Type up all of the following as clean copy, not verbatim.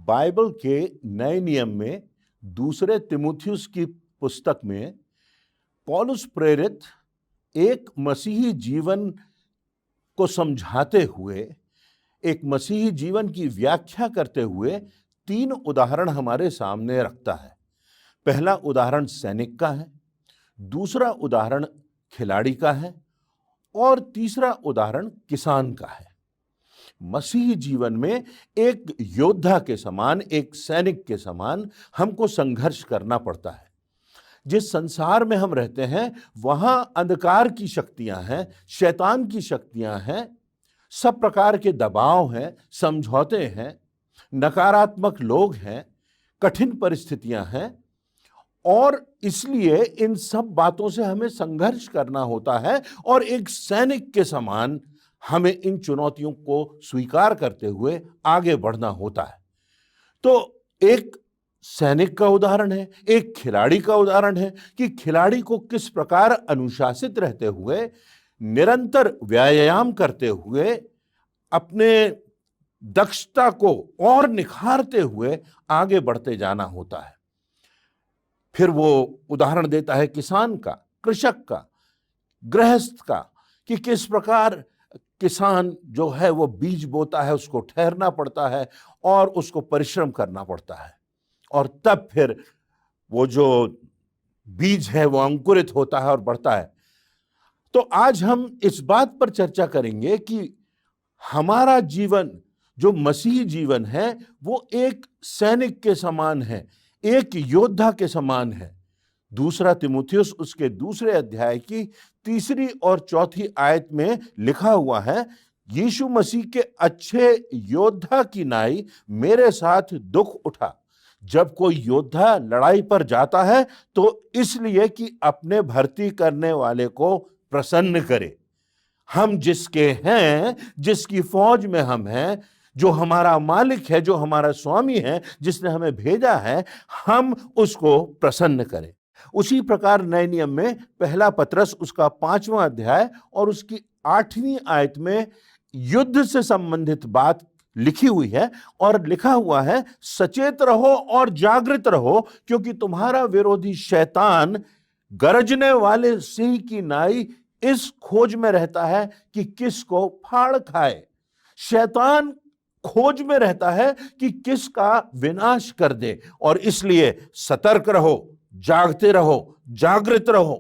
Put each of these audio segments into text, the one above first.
Bible के नए नियम में दूसरे तिमुथियुस की पुस्तक में पौलुस प्रेरित एक मसीही जीवन को समझाते हुए, एक मसीही जीवन की व्याख्या करते हुए 3 उदाहरण हमारे सामने रखता है। पहला उदाहरण सैनिक का है, दूसरा उदाहरण खिलाड़ी का है और तीसरा उदाहरण किसान का है। मसीही जीवन में एक योद्धा के समान, एक सैनिक के समान हमको संघर्ष करना पड़ता है। जिस संसार में हम रहते हैं वहां अंधकार की शक्तियां हैं, शैतान की शक्तियां हैं, सब प्रकार के दबाव हैं, समझौते हैं, नकारात्मक लोग हैं, कठिन परिस्थितियां हैं और इसलिए इन सब बातों से हमें संघर्ष करना होता है और एक सैनिक के समान हमें इन चुनौतियों को स्वीकार करते हुए आगे बढ़ना होता है। तो एक सैनिक का उदाहरण है, एक खिलाड़ी का उदाहरण है कि खिलाड़ी को किस प्रकार अनुशासित रहते हुए, निरंतर व्यायाम करते हुए, अपने दक्षता को और निखारते हुए आगे बढ़ते जाना होता है। फिर वो उदाहरण देता है किसान का, कृषक का, गृहस्थ का, कि किस प्रकार किसान जो है वो बीज बोता है, उसको ठहरना पड़ता है और उसको परिश्रम करना पड़ता है और तब फिर वो जो बीज है वो अंकुरित होता है और बढ़ता है। तो आज हम इस बात पर चर्चा करेंगे कि हमारा जीवन जो मसीही जीवन है वो एक सैनिक के समान है, एक योद्धा के समान है। दूसरा तिमुथियुस उसके दूसरे अध्याय की 3 और 4 आयत में लिखा हुआ है, यीशु मसीह के अच्छे योद्धा की नाई मेरे साथ दुख उठा। जब कोई योद्धा लड़ाई पर जाता है तो इसलिए कि अपने भर्ती करने वाले को प्रसन्न करे। हम जिसके हैं, जिसकी फौज में हम हैं, जो हमारा मालिक है, जो हमारा स्वामी है, जिसने हमें भेजा है, हम उसको प्रसन्न करें। उसी प्रकार नए नियम में पहला पत्रस उसका 5वां अध्याय और उसकी 8वीं आयत में युद्ध से संबंधित बात लिखी हुई है और लिखा हुआ है, सचेत रहो और जागृत रहो क्योंकि तुम्हारा विरोधी शैतान गरजने वाले सिंह की नाई इस खोज में रहता है कि किसको फाड़ खाए। शैतान खोज में रहता है कि किसका विनाश कर दे और इसलिए सतर्क रहो, जागते रहो, जागृत रहो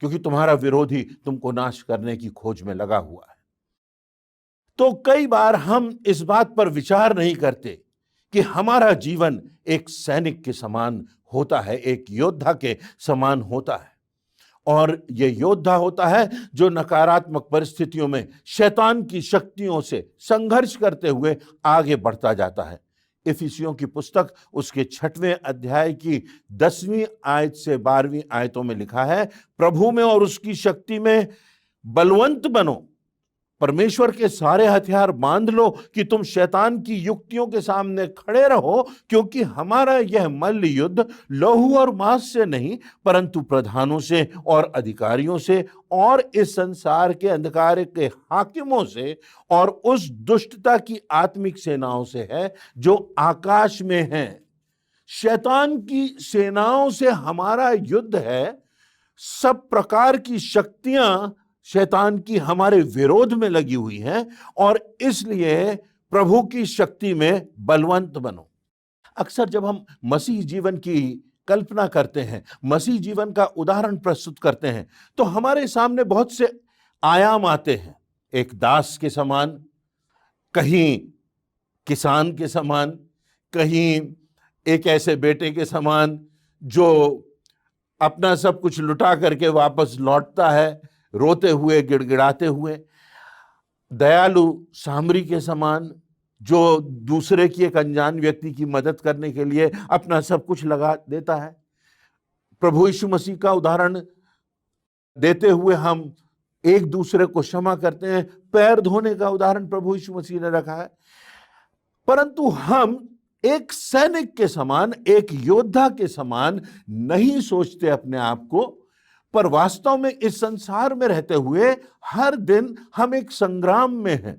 क्योंकि तुम्हारा विरोधी तुमको नाश करने की खोज में लगा हुआ है। तो कई बार हम इस बात पर विचार नहीं करते कि हमारा जीवन एक सैनिक के समान होता है, एक योद्धा के समान होता है और यह योद्धा होता है जो नकारात्मक परिस्थितियों में शैतान की शक्तियों से संघर्ष करते हुए आगे बढ़ता जाता है। इफिसियों की पुस्तक उसके 6वें अध्याय की 10वीं आयत से 12वीं आयतों में लिखा है, प्रभु में और उसकी शक्ति में बलवंत बनो, परमेश्वर के सारे हथियार बांध लो कि तुम शैतान की युक्तियों के सामने खड़े रहो क्योंकि हमारा यह मल्ल युद्ध लहू और मांस से नहीं परंतु प्रधानों से और अधिकारियों से और इस संसार के अंधकार के हाकिमों से और उस दुष्टता की आत्मिक सेनाओं से है जो आकाश में है। शैतान की सेनाओं से हमारा युद्ध है। सब प्रकार की शक्तियां शैतान की हमारे विरोध में लगी हुई हैं और इसलिए प्रभु की शक्ति में बलवंत बनो। अक्सर जब हम मसीह जीवन की कल्पना करते हैं, मसीह जीवन का उदाहरण प्रस्तुत करते हैं तो हमारे सामने बहुत से आयाम आते हैं। एक दास के समान, कहीं किसान के समान, कहीं एक ऐसे बेटे के समान जो अपना सब कुछ लुटा करके वापस लौटता है रोते हुए, गिड़गिड़ाते हुए, दयालु सामरी के समान जो दूसरे की, एक अनजान व्यक्ति की मदद करने के लिए अपना सब कुछ लगा देता है। प्रभु यीशु मसीह का उदाहरण देते हुए हम एक दूसरे को क्षमा करते हैं। पैर धोने का उदाहरण प्रभु यीशु मसीह ने रखा है। परंतु हम एक सैनिक के समान, एक योद्धा के समान नहीं सोचते अपने आप को, पर वास्तव में इस संसार में रहते हुए हर दिन हम एक संग्राम में हैं।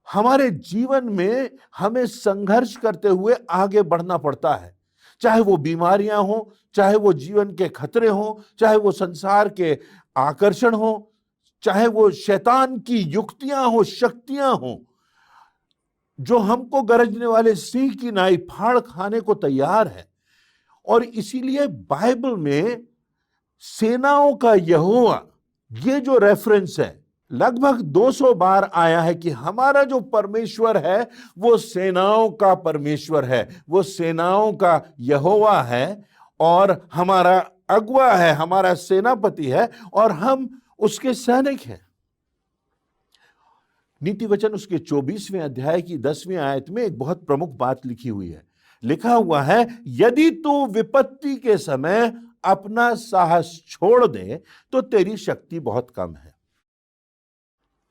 हमारे जीवन में हमें संघर्ष करते हुए आगे बढ़ना पड़ता है, चाहे वो बीमारियां हो, चाहे वो जीवन के खतरे हो, चाहे वो संसार के आकर्षण हो, चाहे वो शैतान की युक्तियां हो, शक्तियां हो, जो हमको गरजने वाले सिंह की नाई फाड़ खाने को तैयार है। और इसीलिए बाइबल में सेनाओं का यहोवा, ये जो रेफरेंस है, लगभग 200 बार आया है कि हमारा जो परमेश्वर है वो सेनाओं का परमेश्वर है, वो सेनाओं का यहोवा है और हमारा अगुआ है, हमारा सेनापति है और हम उसके सैनिक हैं। नीति वचन उसके 24वें अध्याय की 10वीं आयत में एक बहुत प्रमुख बात लिखी हुई है। लिखा हुआ है, यदि तू विपत्ति के समय अपना साहस छोड़ दे तो तेरी शक्ति बहुत कम है।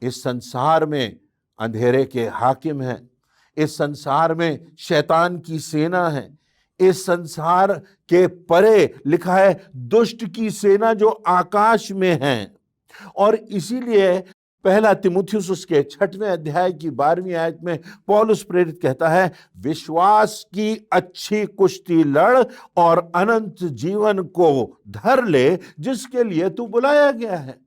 इस संसार में अंधेरे के हाकिम हैं, इस संसार में शैतान की सेना है, इस संसार के परे लिखा है दुष्ट की सेना जो आकाश में है। और इसीलिए पहला तिमुथियुस उसके 6वें अध्याय की 12वीं आयत में पौलुस प्रेरित कहता है, विश्वास की अच्छी कुश्ती लड़ और अनंत जीवन को धर ले जिसके लिए तू बुलाया गया है।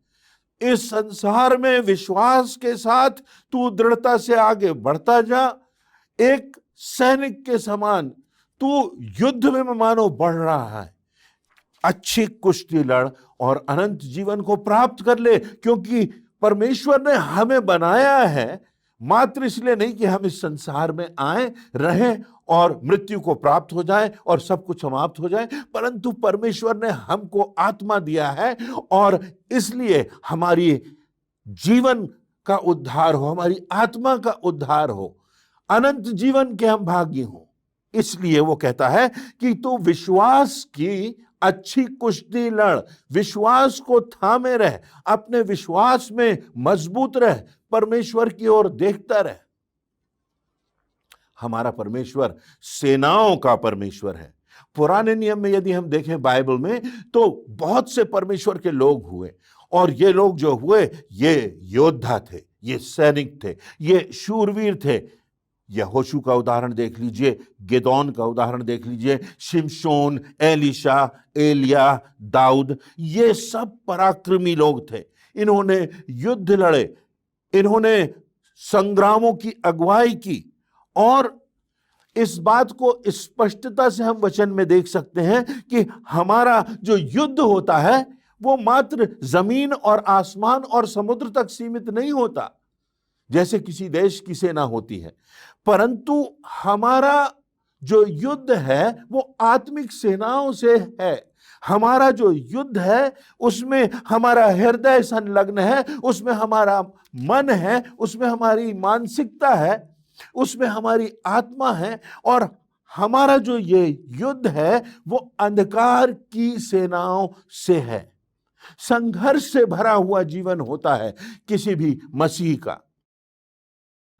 इस संसार में विश्वास के साथ तू दृढ़ता से आगे बढ़ता जा, एक सैनिक के समान तू युद्ध में मानो बढ़ रहा है। अच्छी कुश्ती लड़ और अनंत जीवन को प्राप्त कर ले, क्योंकि परमेश्वर ने हमें बनाया है मात्र इसलिए नहीं कि हम इस संसार में आए, रहें और मृत्यु को प्राप्त हो जाए और सब कुछ समाप्त हो जाए, परंतु परमेश्वर ने हमको आत्मा दिया है और इसलिए हमारी जीवन का उद्धार हो, हमारी आत्मा का उद्धार हो, अनंत जीवन के हम भागी हों। इसलिए वो कहता है कि तू विश्वास की अच्छी कुश्ती लड़, विश्वास को थामे रह, अपने विश्वास में मजबूत रह, परमेश्वर की ओर देखता रह। हमारा परमेश्वर सेनाओं का परमेश्वर है। पुराने नियम में यदि हम देखें बाइबल में तो बहुत से परमेश्वर के लोग हुए और ये लोग जो हुए ये योद्धा थे, ये सैनिक थे, ये शूरवीर थे। यहोशू का उदाहरण देख लीजिए, गिदोन का उदाहरण देख लीजिए, शिमशोन, एलीशा, एलिया, दाऊद, ये सब पराक्रमी लोग थे। इन्होंने युद्ध लड़े, इन्होंने संग्रामों की अगुवाई की और इस बात को स्पष्टता से हम वचन में देख सकते हैं कि हमारा जो युद्ध होता है वो मात्र जमीन और आसमान और समुद्र तक सीमित नहीं होता जैसे किसी देश की सेना होती है, परंतु हमारा जो युद्ध है वो आत्मिक सेनाओं से है। हमारा जो युद्ध है उसमें हमारा हृदय संलग्न है, उसमें हमारा मन है, उसमें हमारी मानसिकता है, उसमें हमारी आत्मा है और हमारा जो ये युद्ध है वो अंधकार की सेनाओं से है। संघर्ष से भरा हुआ जीवन होता है किसी भी मसीह का।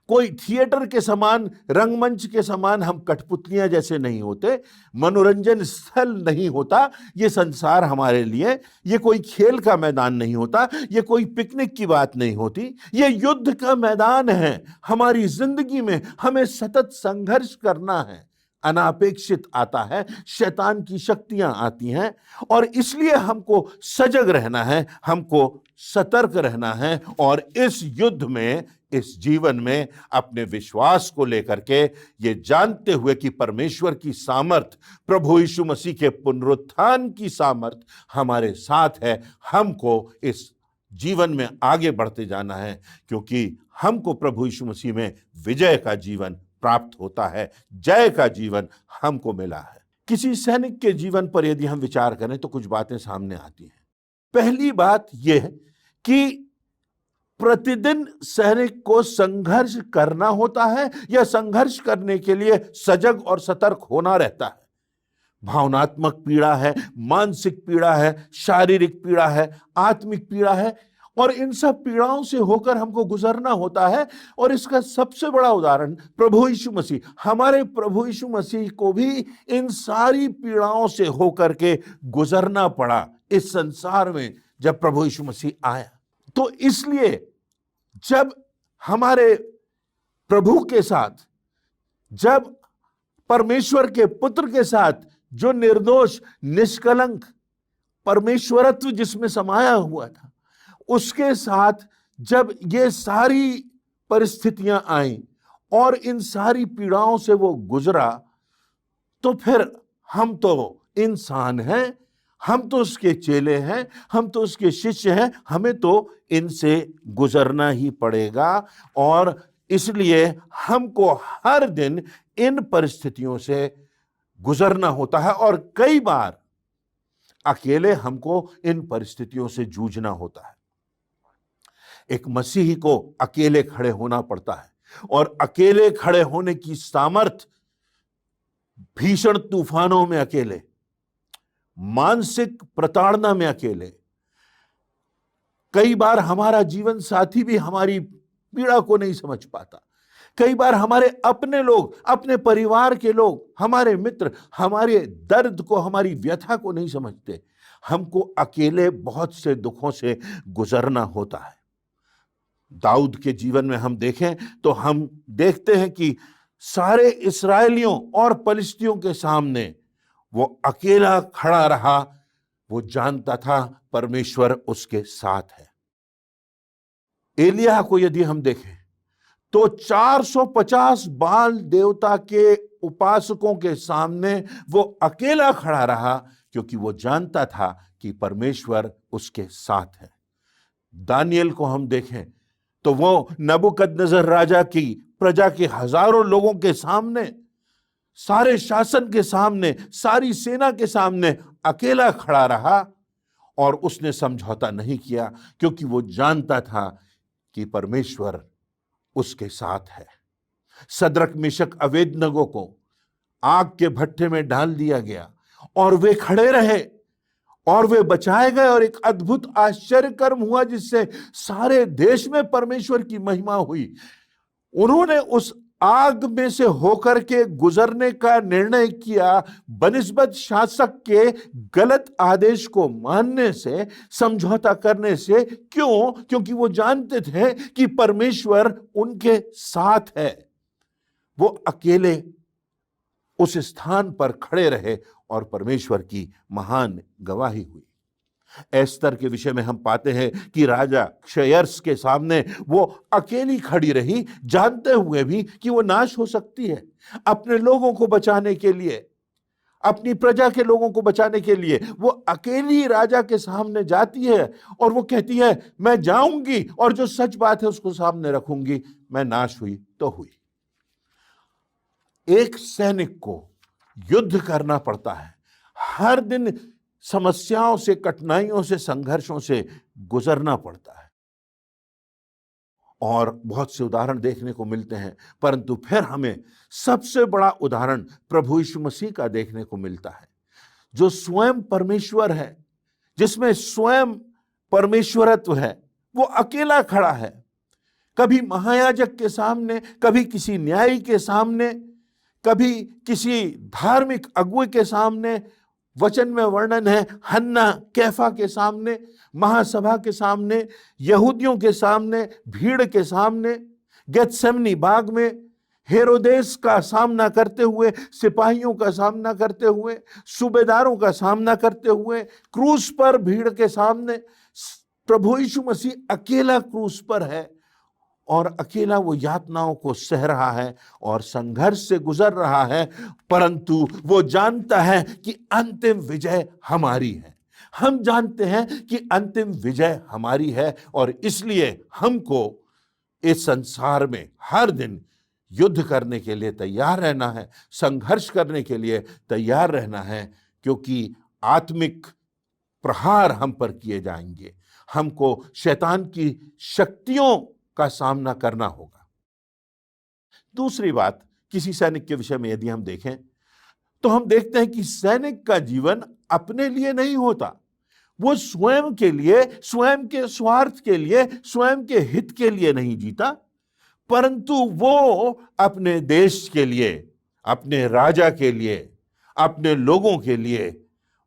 कोई थिएटर के समान, रंगमंच के समान हम कठपुतलियां जैसे नहीं होते, मनोरंजन स्थल नहीं होता ये संसार हमारे लिए, ये कोई खेल का मैदान नहीं होता, ये कोई पिकनिक की बात नहीं होती, ये युद्ध का मैदान है। हमारी जिंदगी में हमें सतत संघर्ष करना है। अनापेक्षित आता है, शैतान की शक्तियां आती हैं और इसलिए हमको सजग रहना है, हमको सतर्क रहना है और इस युद्ध में, इस जीवन में अपने विश्वास को लेकर के ये जानते हुए कि परमेश्वर की सामर्थ, प्रभु यीशु मसीह के पुनरुत्थान की सामर्थ हमारे साथ है, हमको इस जीवन में आगे बढ़ते जाना है, क्योंकि हमको प्रभु यीशु मसीह में विजय का जीवन प्राप्त होता है, जय का जीवन हमको मिला है। किसी सैनिक के जीवन पर यदि हम विचार करें तो कुछ बातें सामने आती हैं। पहली बात यह कि प्रतिदिन सैनिक को संघर्ष करना होता है या संघर्ष करने के लिए सजग और सतर्क होना रहता है। भावनात्मक पीड़ा है, मानसिक पीड़ा है, शारीरिक पीड़ा है, आत्मिक पीड़ा है और इन सब पीड़ाओं से होकर हमको गुजरना होता है। और इसका सबसे बड़ा उदाहरण प्रभु यीशु मसीह, हमारे प्रभु यीशु मसीह को भी इन सारी पीड़ाओं से होकर के गुजरना पड़ा इस संसार में जब प्रभु यीशु मसीह आया। तो इसलिए जब हमारे प्रभु के साथ, जब परमेश्वर के पुत्र के साथ, जो निर्दोष निष्कलंक परमेश्वरत्व जिसमें समाया हुआ था, उसके साथ जब ये सारी परिस्थितियां आई और इन सारी पीड़ाओं से वो गुजरा, तो फिर हम तो इंसान हैं, हम तो उसके चेले हैं, हम तो उसके शिष्य हैं, हमें तो इनसे गुजरना ही पड़ेगा। और इसलिए हमको हर दिन इन परिस्थितियों से गुजरना होता है और कई बार अकेले हमको इन परिस्थितियों से जूझना होता है। एक मसीही को अकेले खड़े होना पड़ता है, और अकेले खड़े होने की सामर्थ भीषण तूफानों में अकेले, मानसिक प्रताड़ना में अकेले, कई बार हमारा जीवन साथी भी हमारी पीड़ा को नहीं समझ पाता, कई बार हमारे अपने लोग, अपने परिवार के लोग, हमारे मित्र हमारे दर्द को, हमारी व्यथा को नहीं समझते। हमको अकेले बहुत से दुखों से गुजरना होता है। दाऊद के जीवन में हम देखें तो हम देखते हैं कि सारे इस्राएलियों और पलिश्तियों के सामने वो अकेला खड़ा रहा। वो जानता था परमेश्वर उसके साथ है। एलिय्याह को यदि हम देखें तो 450 बाल देवता के उपासकों के सामने वो अकेला खड़ा रहा, क्योंकि वो जानता था कि परमेश्वर उसके साथ है। दानियेल को हम देखें तो वो नबूकदनेस्सर राजा की प्रजा के हजारों लोगों के सामने, सारे शासन के सामने, सारी सेना के सामने अकेला खड़ा रहा, और उसने समझौता नहीं किया, क्योंकि वो जानता था कि परमेश्वर उसके साथ है। सद्रक मेशक अबेदनगो को आग के भट्ठे में डाल दिया गया और वे खड़े रहे और वे बचाए गए, और एक अद्भुत आश्चर्य कर्म हुआ जिससे सारे देश में परमेश्वर की महिमा हुई। उन्होंने उस आग में से होकर के गुजरने का निर्णय किया बनिस्बत शासक के गलत आदेश को मानने से, समझौता करने से। क्यों? क्योंकि वो जानते थे कि परमेश्वर उनके साथ है। वो अकेले उस स्थान पर खड़े रहे और परमेश्वर की महान गवाही हुई। एस्तर के विषय में हम पाते हैं कि राजा क्षयर्स के सामने वो अकेली खड़ी रही, जानते हुए भी कि वो नाश हो सकती है। अपने लोगों को बचाने के लिए, अपनी प्रजा के लोगों को बचाने के लिए वो अकेली राजा के सामने जाती है और वो कहती है, मैं जाऊंगी और जो सच बात है उसको सामने रखूंगी। मैं नाश हुई तो हुई। एक सैनिक को युद्ध करना पड़ता है, हर दिन समस्याओं से, कठिनाइयों से, संघर्षों से गुजरना पड़ता है, और बहुत से उदाहरण देखने को मिलते हैं। परंतु फिर हमें सबसे बड़ा उदाहरण प्रभु यीशु मसीह का देखने को मिलता है, जो स्वयं परमेश्वर है, जिसमें स्वयं परमेश्वरत्व है। वो अकेला खड़ा है, कभी महायाजक के सामने, कभी किसी न्यायी के सामने, कभी किसी धार्मिक अगुवे के सामने। वचन में वर्णन है हन्ना कैफा के सामने, महासभा के सामने, यहूदियों के सामने, भीड़ के सामने, गेत्सेमनी बाग में हेरोदेस का सामना करते हुए, सिपाहियों का सामना करते हुए, सूबेदारों का सामना करते हुए, क्रूस पर भीड़ के सामने प्रभु यीशु मसीह अकेला क्रूस पर है, और अकेला वो यातनाओं को सह रहा है और संघर्ष से गुजर रहा है। परंतु वो जानता है कि अंतिम विजय हमारी है। हम जानते हैं कि अंतिम विजय हमारी है, और इसलिए हमको इस संसार में हर दिन युद्ध करने के लिए तैयार रहना है, संघर्ष करने के लिए तैयार रहना है, क्योंकि आत्मिक प्रहार हम पर किए जाएंगे। हमको शैतान की शक्तियों का सामना करना होगा। दूसरी बात, किसी सैनिक के विषय में यदि हम देखें तो हम देखते हैं कि सैनिक का जीवन अपने लिए नहीं होता। वो स्वयं के लिए, स्वयं के स्वार्थ के लिए, स्वयं के हित के लिए नहीं जीता, परंतु वो अपने देश के लिए, अपने राजा के लिए, अपने लोगों के लिए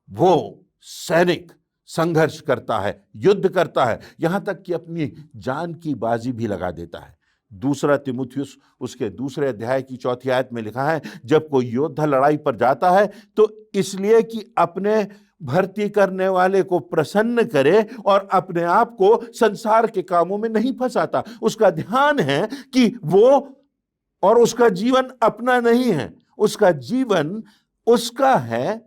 वो सैनिक संघर्ष करता है, युद्ध करता है, यहां तक कि अपनी जान की बाजी भी लगा देता है। दूसरा तिमुथियुस उसके दूसरे अध्याय की 4 आयत में लिखा है, जब कोई योद्धा लड़ाई पर जाता है तो इसलिए कि अपने भर्ती करने वाले को प्रसन्न करे और अपने आप को संसार के कामों में नहीं फंसाता। उसका ध्यान है कि वो और उसका जीवन अपना नहीं है, उसका जीवन उसका है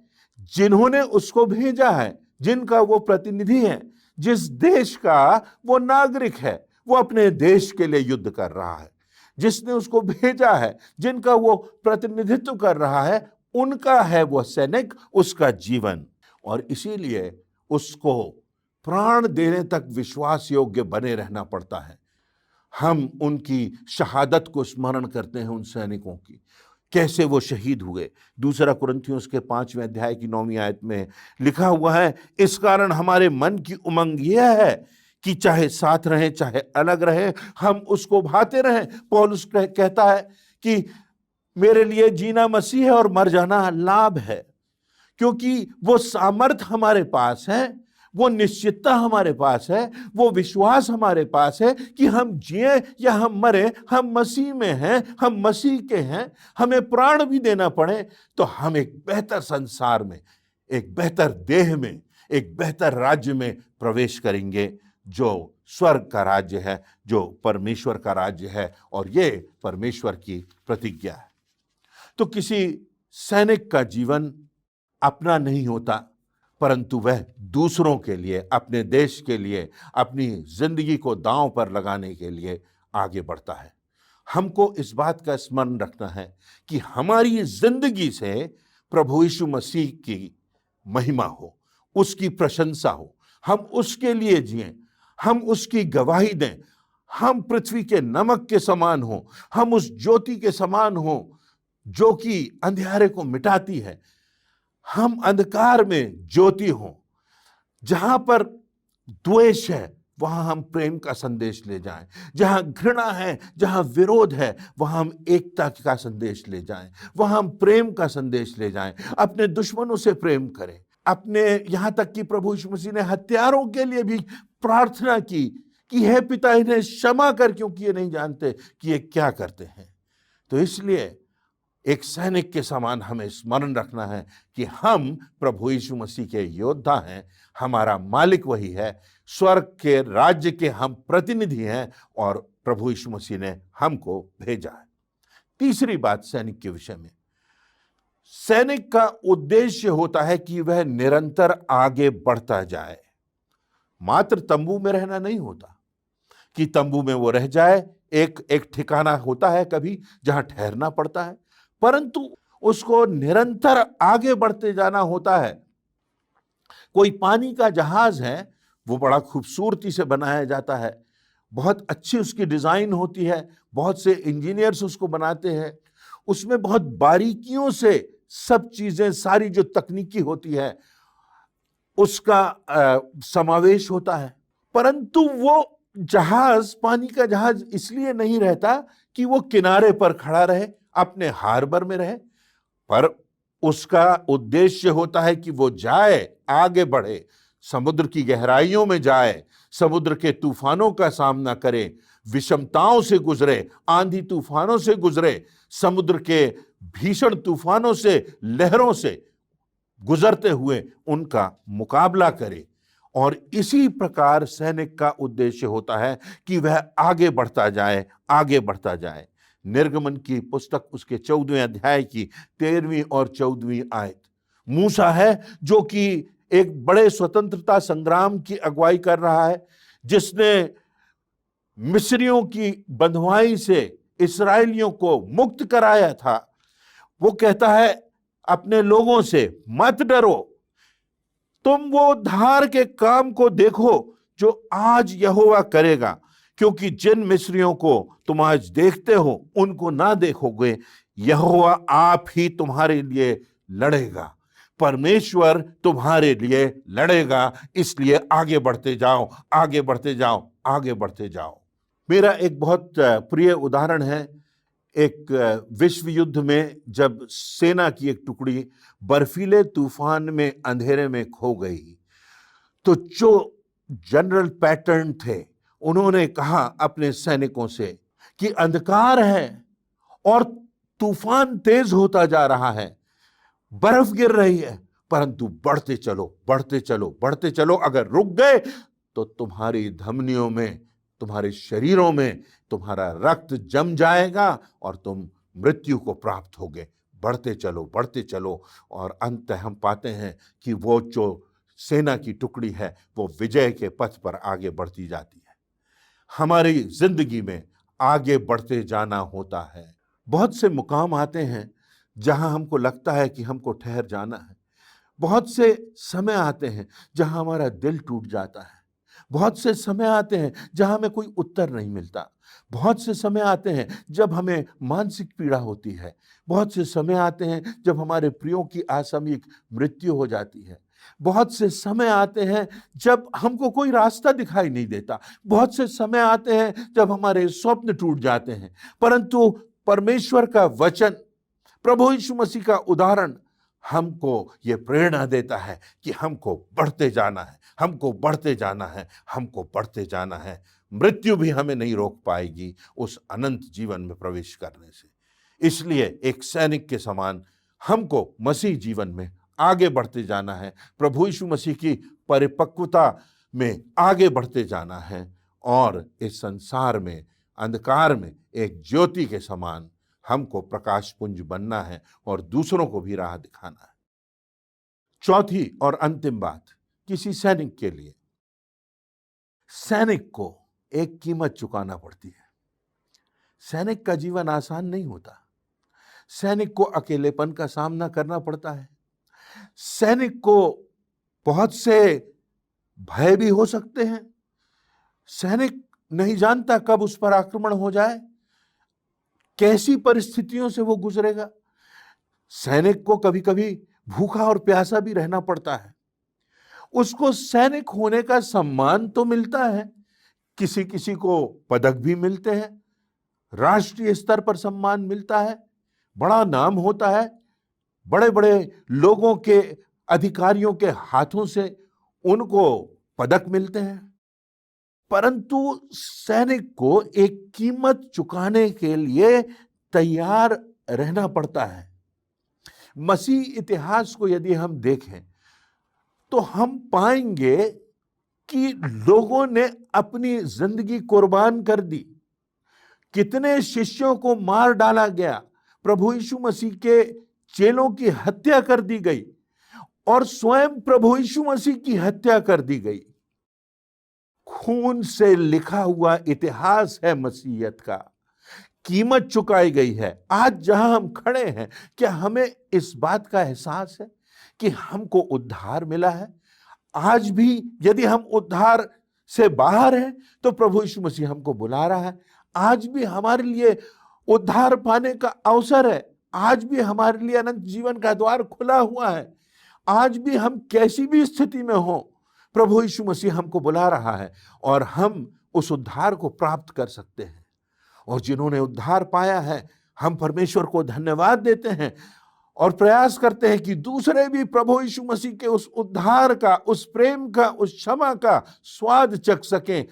जिन्होंने उसको भेजा है, जिनका वो प्रतिनिधि है, जिस देश का वो नागरिक है, वो अपने देश के लिए युद्ध कर रहा है, जिसने उसको भेजा है, जिनका वो प्रतिनिधित्व कर रहा है, उनका है वो सैनिक, उसका जीवन। और इसीलिए उसको प्राण देने तक विश्वास योग्य बने रहना पड़ता है। हम उनकी शहादत को स्मरण करते हैं, उन सैनिकों की, कैसे वो शहीद हुए। दूसरा कुरिन्थियों के 5वें अध्याय की 9वीं आयत में लिखा हुआ है, इस कारण हमारे मन की उमंग यह है कि चाहे साथ रहें चाहे अलग रहें, हम उसको भाते रहें। पौलुस कहता है कि मेरे लिए जीना मसीह है और मर जाना लाभ है, क्योंकि वो सामर्थ हमारे पास है, वो निश्चितता हमारे पास है, वो विश्वास हमारे पास है कि हम जिए या हम मरे, हम मसीह में हैं, हम मसीह के हैं। हमें प्राण भी देना पड़े तो हम एक बेहतर संसार में, एक बेहतर देह में, एक बेहतर राज्य में प्रवेश करेंगे, जो स्वर्ग का राज्य है, जो परमेश्वर का राज्य है, और ये परमेश्वर की प्रतिज्ञा है। तो किसी सैनिक का जीवन अपना नहीं होता, परंतु वह दूसरों के लिए, अपने देश के लिए, अपनी जिंदगी को दांव पर लगाने के लिए आगे बढ़ता है। हमको इस बात का स्मरण रखना है कि हमारी जिंदगी से प्रभु यीशु मसीह की महिमा हो, उसकी प्रशंसा हो, हम उसके लिए जिएं, हम उसकी गवाही दें, हम पृथ्वी के नमक के समान हो, हम उस ज्योति के समान हो जो कि अंधेरे को मिटाती है, हम अंधकार में ज्योति हो। जहां पर द्वेष है वहां हम प्रेम का संदेश ले जाएं, जहां घृणा है, जहां विरोध है, वहां हम एकता का संदेश ले जाएं, वहां हम प्रेम का संदेश ले जाएं। अपने दुश्मनों से प्रेम करें, अपने, यहां तक कि प्रभु यीशु मसीह ने हत्यारों के लिए भी प्रार्थना की कि हे पिता इन्हें क्षमा कर, क्योंकि ये नहीं जानते कि ये क्या करते हैं। तो इसलिए एक सैनिक के समान हमें स्मरण रखना है कि हम प्रभु यीशु मसीह के योद्धा हैं, हमारा मालिक वही है, स्वर्ग के राज्य के हम प्रतिनिधि हैं और प्रभु यीशु मसीह ने हमको भेजा है। तीसरी बात सैनिक के विषय में, सैनिक का उद्देश्य होता है कि वह निरंतर आगे बढ़ता जाए। मात्र तंबू में रहना नहीं होता कि तंबू में वो रह जाए, एक ठिकाना होता है कभी जहां ठहरना पड़ता है, परंतु उसको निरंतर आगे बढ़ते जाना होता है। कोई पानी का जहाज है, वो बड़ा खूबसूरती से बनाया जाता है, बहुत अच्छी उसकी डिजाइन होती है, बहुत से इंजीनियर्स उसको बनाते हैं, उसमें बहुत बारीकियों से सब चीजें, सारी जो तकनीकी होती है उसका समावेश होता है। परंतु वो जहाज, पानी का जहाज इसलिए नहीं रहता कि वो किनारे पर खड़ा रहे, अपने हार्बर में रहे, पर उसका उद्देश्य होता है कि वो जाए, आगे बढ़े, समुद्र की गहराइयों में जाए, समुद्र के तूफानों का सामना करे, विषमताओं से गुजरे, आंधी तूफानों से गुजरे, समुद्र के भीषण तूफानों से, लहरों से गुजरते हुए उनका मुकाबला करे। और इसी प्रकार सैनिक का उद्देश्य होता है कि वह आगे बढ़ता जाए, आगे बढ़ता जाए। निर्गमन की पुस्तक उसके 14वें अध्याय की 13वीं और 14वीं आयत, मूसा है जो कि एक बड़े स्वतंत्रता संग्राम की अगुवाई कर रहा है, जिसने मिस्रियों की बंधुआई से इस्राएलियों को मुक्त कराया था। वो कहता है अपने लोगों से, मत डरो, तुम वो उद्धार के काम को देखो जो आज यहोवा करेगा, क्योंकि जिन मिस्रियों को तुम आज देखते हो उनको ना देखोगे, यहोवा आप ही तुम्हारे लिए लड़ेगा, परमेश्वर तुम्हारे लिए लड़ेगा। इसलिए आगे बढ़ते जाओ, आगे बढ़ते जाओ, आगे बढ़ते जाओ। मेरा एक बहुत प्रिय उदाहरण है, एक विश्व युद्ध में जब सेना की एक टुकड़ी बर्फीले तूफान में अंधेरे में खो गई, तो जो जनरल पैटर्न थे उन्होंने कहा अपने सैनिकों से कि अंधकार है और तूफान तेज होता जा रहा है, बर्फ गिर रही है, परंतु बढ़ते चलो, बढ़ते चलो, बढ़ते चलो। अगर रुक गए तो तुम्हारी धमनियों में, तुम्हारे शरीरों में तुम्हारा रक्त जम जाएगा और तुम मृत्यु को प्राप्त होगे। बढ़ते चलो, बढ़ते चलो। और अंत हम पाते हैं कि वो जो सेना की टुकड़ी है वो विजय के पथ पर आगे बढ़ती जाती है। हमारी जिंदगी में आगे बढ़ते जाना होता है। बहुत से मुकाम आते हैं जहां हमको लगता है कि हमको ठहर जाना है। बहुत से समय आते हैं जहां हमारा दिल टूट जाता है। बहुत से समय आते हैं जहां हमें कोई उत्तर नहीं मिलता। बहुत से समय आते हैं जब हमें मानसिक पीड़ा होती है। बहुत से समय आते हैं जब हमारे प्रियों की आकस्मिक मृत्यु हो जाती है। बहुत से समय आते हैं जब हमको कोई रास्ता दिखाई नहीं देता। बहुत से समय आते हैं जब हमारे स्वप्न टूट जाते हैं। परंतु परमेश्वर का वचन, प्रभु यीशु मसीह का उदाहरण हमको ये प्रेरणा देता है कि हमको बढ़ते जाना है, हमको बढ़ते जाना है, हमको बढ़ते जाना है। मृत्यु भी हमें नहीं रोक पाएगी उस अनंत जीवन में प्रवेश करने से। इसलिए एक सैनिक के समान हमको मसीह जीवन में आगे बढ़ते जाना है, प्रभु यीशु मसीह की परिपक्वता में आगे बढ़ते जाना है और इस संसार में, अंधकार में एक ज्योति के समान हमको प्रकाश पुंज बनना है और दूसरों को भी राह दिखाना है। चौथी और अंतिम बात, किसी सैनिक के लिए सैनिक को एक कीमत चुकाना पड़ती है। सैनिक का जीवन आसान नहीं होता। सैनिक को अकेलेपन का सामना करना पड़ता है। सैनिक को बहुत से भय भी हो सकते हैं। सैनिक नहीं जानता कब उस पर आक्रमण हो जाए, कैसी परिस्थितियों से वो गुजरेगा। सैनिक को कभी कभी भूखा और प्यासा भी रहना पड़ता है। उसको सैनिक होने का सम्मान तो मिलता है, किसी किसी को पदक भी मिलते हैं, राष्ट्रीय स्तर पर सम्मान मिलता है, बड़ा नाम होता है, बड़े बड़े लोगों के, अधिकारियों के हाथों से उनको पदक मिलते हैं। परंतु सैनिक को एक कीमत चुकाने के लिए तैयार रहना पड़ता है। मसीह इतिहास को यदि हम देखें तो हम पाएंगे कि लोगों ने अपनी जिंदगी कुर्बान कर दी। कितने शिष्यों को मार डाला गया, प्रभु यीशु मसीह के चेलों की हत्या कर दी गई और स्वयं प्रभु यीशु मसीह की हत्या कर दी गई। खून से लिखा हुआ इतिहास है मसीहत का, कीमत चुकाई गई है। आज जहां हम खड़े हैं, क्या हमें इस बात का एहसास है कि हमको उद्धार मिला है? आज भी यदि हम उद्धार से बाहर हैं तो प्रभु यीशु मसीह हमको बुला रहा है। आज भी हमारे लिए उद्धार पाने का अवसर है। आज भी हमारे लिए अनंत जीवन का द्वार खुला हुआ है। आज भी हम कैसी भी स्थिति में हो, प्रभु यीशु मसीह हमको बुला रहा है और हम उस उद्धार को प्राप्त कर सकते हैं। और जिन्होंने उद्धार पाया है, हम परमेश्वर को धन्यवाद देते हैं और प्रयास करते हैं कि दूसरे भी प्रभु यीशु मसीह के उस उद्धार का, उस प्रेम का, उस क्षमा का स्वाद चख सकें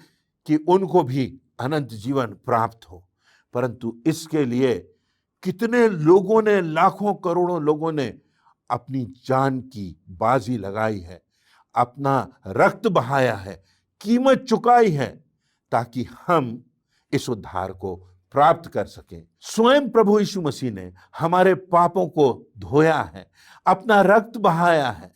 कि उनको भी अनंत जीवन प्राप्त हो। परंतु इसके लिए कितने लोगों ने, लाखों करोड़ों लोगों ने अपनी जान की बाजी लगाई है, अपना रक्त बहाया है, कीमत चुकाई है ताकि हम इस उद्धार को प्राप्त कर सकें। स्वयं प्रभु यीशु मसीह ने हमारे पापों को धोया है, अपना रक्त बहाया है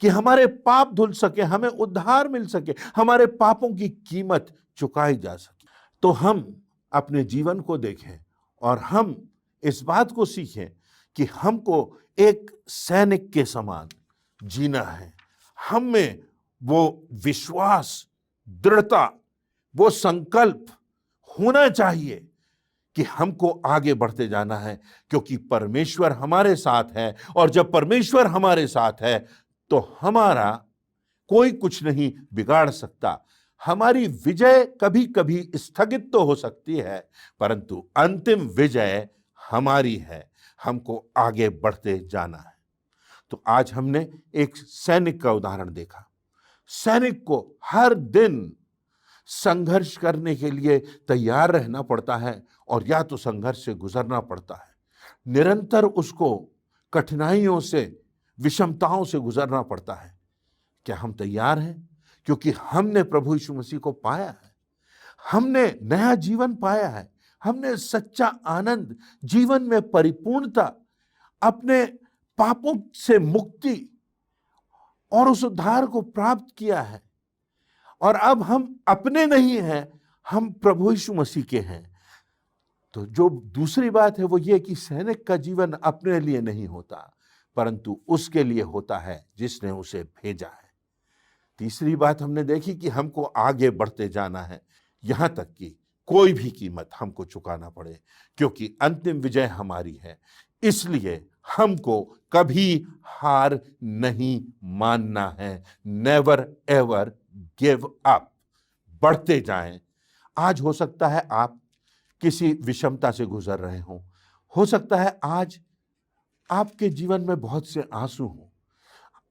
कि हमारे पाप धुल सके, हमें उद्धार मिल सके, हमारे पापों की कीमत चुकाई जा सके। तो हम अपने जीवन को देखें और हम इस बात को सीखें कि हमको एक सैनिक के समान जीना है। हम में वो विश्वास, दृढ़ता, वो संकल्प होना चाहिए कि हमको आगे बढ़ते जाना है, क्योंकि परमेश्वर हमारे साथ है। और जब परमेश्वर हमारे साथ है तो हमारा कोई कुछ नहीं बिगाड़ सकता। हमारी विजय कभी कभी स्थगित तो हो सकती है, परंतु अंतिम विजय हमारी है। हमको आगे बढ़ते जाना है। तो आज हमने एक सैनिक का उदाहरण देखा। सैनिक को हर दिन संघर्ष करने के लिए तैयार रहना पड़ता है और या तो संघर्ष से गुजरना पड़ता है। निरंतर उसको कठिनाइयों से, विषमताओं से गुजरना पड़ता है। क्या हम तैयार हैं? क्योंकि हमने प्रभु यीशु मसीह को पाया है, हमने नया जीवन पाया है, हमने सच्चा आनंद, जीवन में परिपूर्णता, अपने पापों से मुक्ति और उस उद्धार को प्राप्त किया है। और अब हम अपने नहीं हैं, हम प्रभु यीशु मसीह के हैं। तो जो दूसरी बात है वो ये कि सैनिक का जीवन अपने लिए नहीं होता, परंतु उसके लिए होता है जिसने उसे भेजा है। तीसरी बात हमने देखी कि हमको आगे बढ़ते जाना है, यहां तक कि कोई भी कीमत हमको चुकाना पड़े, क्योंकि अंतिम विजय हमारी है। इसलिए हमको कभी हार नहीं मानना है। Never ever give up. बढ़ते जाएं। आज हो सकता है आप किसी विषमता से गुजर रहे हो सकता है आज आपके जीवन में बहुत से आंसू हों,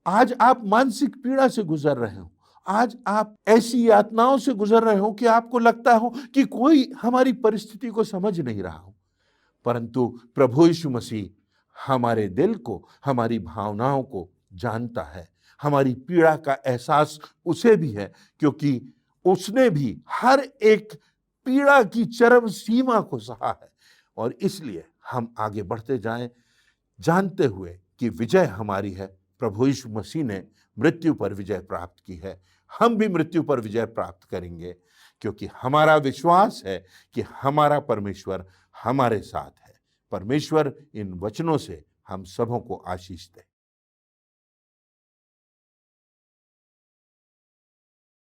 आज आप मानसिक पीड़ा से गुजर रहे हो, आज आप ऐसी यातनाओं से गुजर रहे हो कि आपको लगता हो कि कोई हमारी परिस्थिति को समझ नहीं रहा हो। परंतु प्रभु यीशु मसीह हमारे दिल को, हमारी भावनाओं को जानता है। हमारी पीड़ा का एहसास उसे भी है, क्योंकि उसने भी हर एक पीड़ा की चरम सीमा को सहा है। और इसलिए हम आगे बढ़ते जाएं, जानते हुए कि विजय हमारी है। प्रभु यीशु मसीह ने मृत्यु पर विजय प्राप्त की है, हम भी मृत्यु पर विजय प्राप्त करेंगे, क्योंकि हमारा विश्वास है कि हमारा परमेश्वर हमारे साथ है। परमेश्वर इन वचनों से हम सबों को आशीष दे।